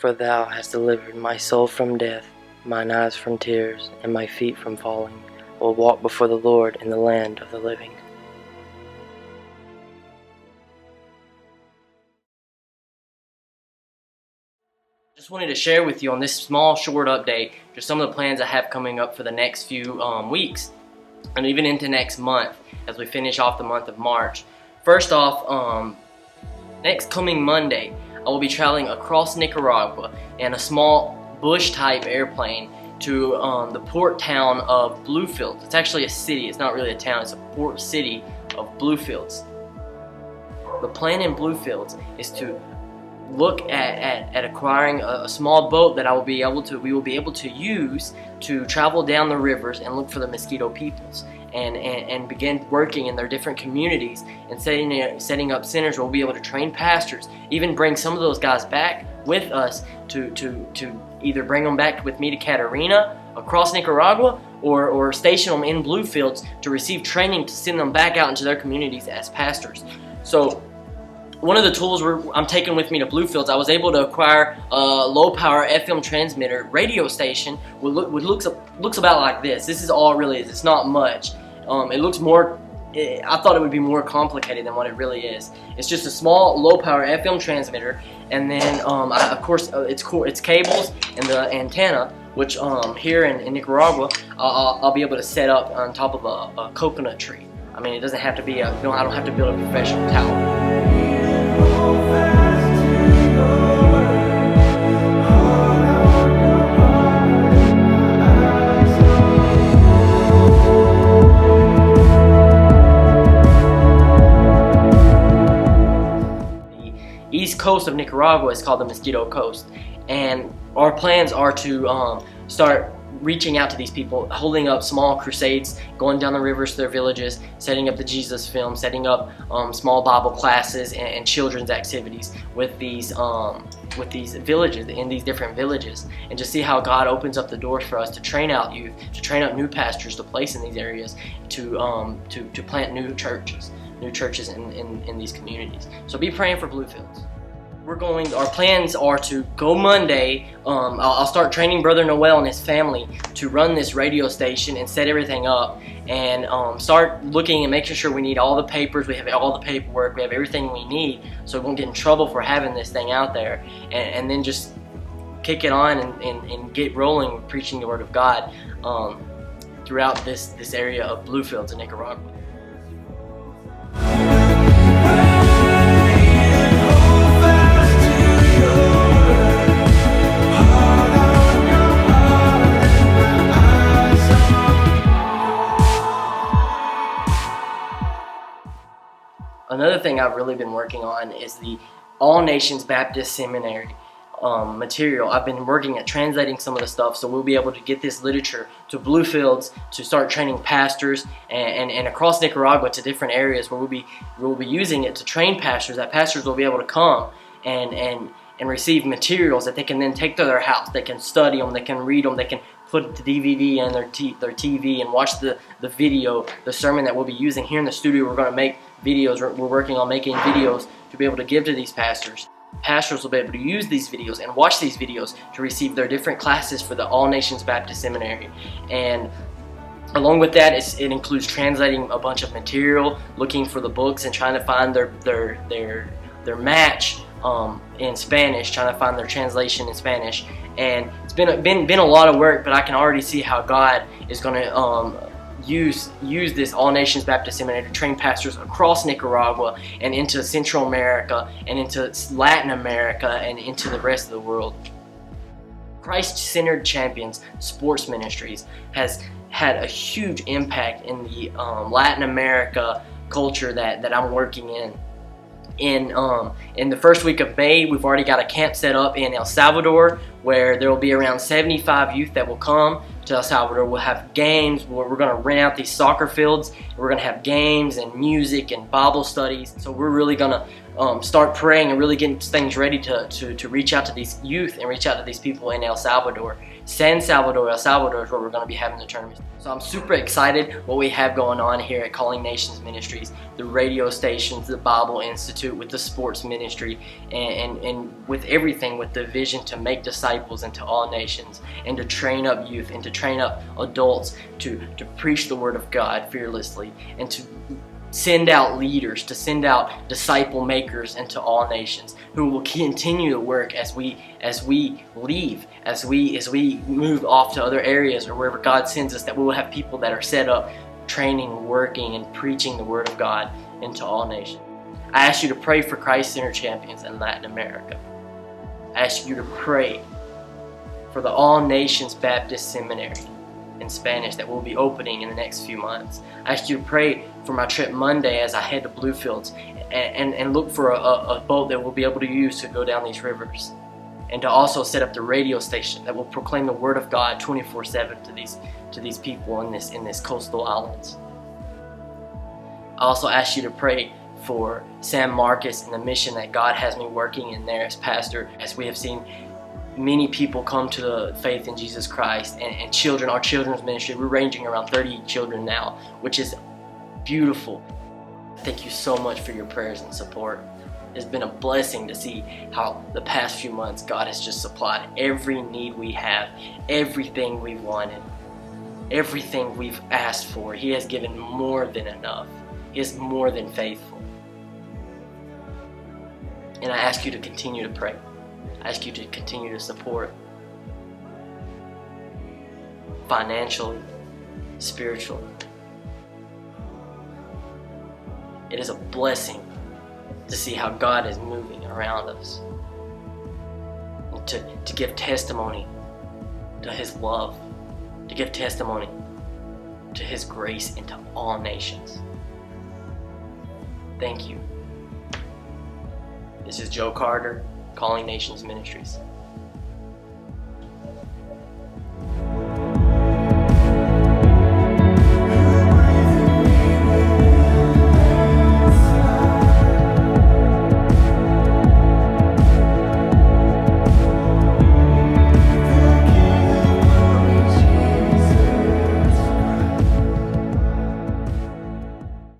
For thou hast delivered my soul from death, mine eyes from tears, and my feet from falling. I will walk before the Lord in the land of the living. Just wanted to share with you on this small short update just some of the plans I have coming up for the next few weeks and even into next month as we finish off the month of March. First off, next coming Monday I will be traveling across Nicaragua in a small bush type airplane to the port town of Bluefields. It's actually a city, it's not really a town, it's a port city of Bluefields. The plan in Bluefields is to look at acquiring a small boat that we will be able to use to travel down the rivers and look for the Mosquito peoples and begin working in their different communities and setting up centers where we'll be able to train pastors, even bring some of those guys back with us to either bring them back with me to Catarina across Nicaragua or station them in Bluefields to receive training to send them back out into their communities as pastors. So one of the tools I'm taking with me to Bluefields, I was able to acquire a low-power FM transmitter radio station, which looks about like this. This is all it really is. It's not much. It looks more. I thought it would be more complicated than what it really is. It's just a small, low-power FM transmitter, and then of course it's cables and the antenna, which here in Nicaragua, I'll be able to set up on top of a coconut tree. I mean, it doesn't have to be I don't have to build a professional tower. East coast of Nicaragua is called the Mosquito Coast, and our plans are to start reaching out to these people, holding up small crusades, going down the rivers to their villages, setting up the Jesus film, setting up small Bible classes and children's activities with these villages, in these different villages, and just see how God opens up the doors for us to train out youth, to train up new pastors to place in these areas, to plant new churches in these communities. So be praying for Bluefields. Our plans are to go Monday. I'll start training Brother Noel and his family to run this radio station and set everything up, and start looking and making sure we need all the papers, we have all the paperwork, we have everything we need, so we won't get in trouble for having this thing out there, and then just kick it on and get rolling with preaching the Word of God throughout this area of Bluefields in Nicaragua. Another thing I've really been working on is the All Nations Baptist Seminary material. I've been working at translating some of the stuff, so we'll be able to get this literature to Bluefields to start training pastors and across Nicaragua to different areas where we'll be using it to train pastors. That pastors will be able to come and receive materials that they can then take to their house. They can study them, they can read them, they can put the DVD in their TV and watch the video, the sermon that we'll be using here in the studio. We're going to make videos. We're working on making videos to be able to give to these pastors. Pastors will be able to use these videos and watch these videos to receive their different classes for the All Nations Baptist Seminary. And along with that, it includes translating a bunch of material, looking for the books and trying to find their match in Spanish, trying to find their translation in Spanish. And it's been a lot of work, but I can already see how God is going to use this All Nations Baptist Seminary to train pastors across Nicaragua and into Central America and into Latin America and into the rest of the world. Christ-Centered Champions Sports Ministries has had a huge impact in the Latin America culture that I'm working in. In the first week of May, we've already got a camp set up in El Salvador where there will be around 75 youth that will come to El Salvador. We'll have games. We're going to rent out these soccer fields. We're going to have games and music and Bible studies. So we're really going to start praying and really getting things ready to reach out to these youth and reach out to these people in El Salvador. San Salvador, El Salvador is where we're going to be having the tournament. So I'm super excited what we have going on here at Calling Nations Ministries, the radio stations, the Bible Institute, with the sports ministry, and with everything, with the vision to make disciples into all nations, and to train up youth, and to train up adults to preach the Word of God fearlessly, and to send out leaders, to send out disciple makers into all nations who will continue to work as we leave, as we move off to other areas or wherever God sends us, that we will have people that are set up, training, working, and preaching the Word of God into all nations. I ask you to pray for Christ Center champions in Latin America. I ask you to pray for the All Nations Baptist Seminary in Spanish that will be opening in the next few months. I ask you to pray for my trip Monday as I head to Bluefields and look for a boat that we'll be able to use to go down these rivers, and to also set up the radio station that will proclaim the Word of God 24/7 to these people in this coastal islands. I also ask you to pray for San Marcos and the mission that God has me working in there as pastor, as we have seen many people come to the faith in Jesus Christ, and children, our children's ministry, we're ranging around 30 children now, which is beautiful. Thank you so much for your prayers and support. It's been a blessing to see how the past few months God has just supplied every need we have, everything we've wanted, everything we've asked for. He has given more than enough. He is more than faithful. And I ask you to continue to pray. I ask you to continue to support financially, spiritually. It is a blessing to see how God is moving around us, and to give testimony to His love, to give testimony to His grace into all nations. Thank you. This is Joe Carter, Calling Nations Ministries.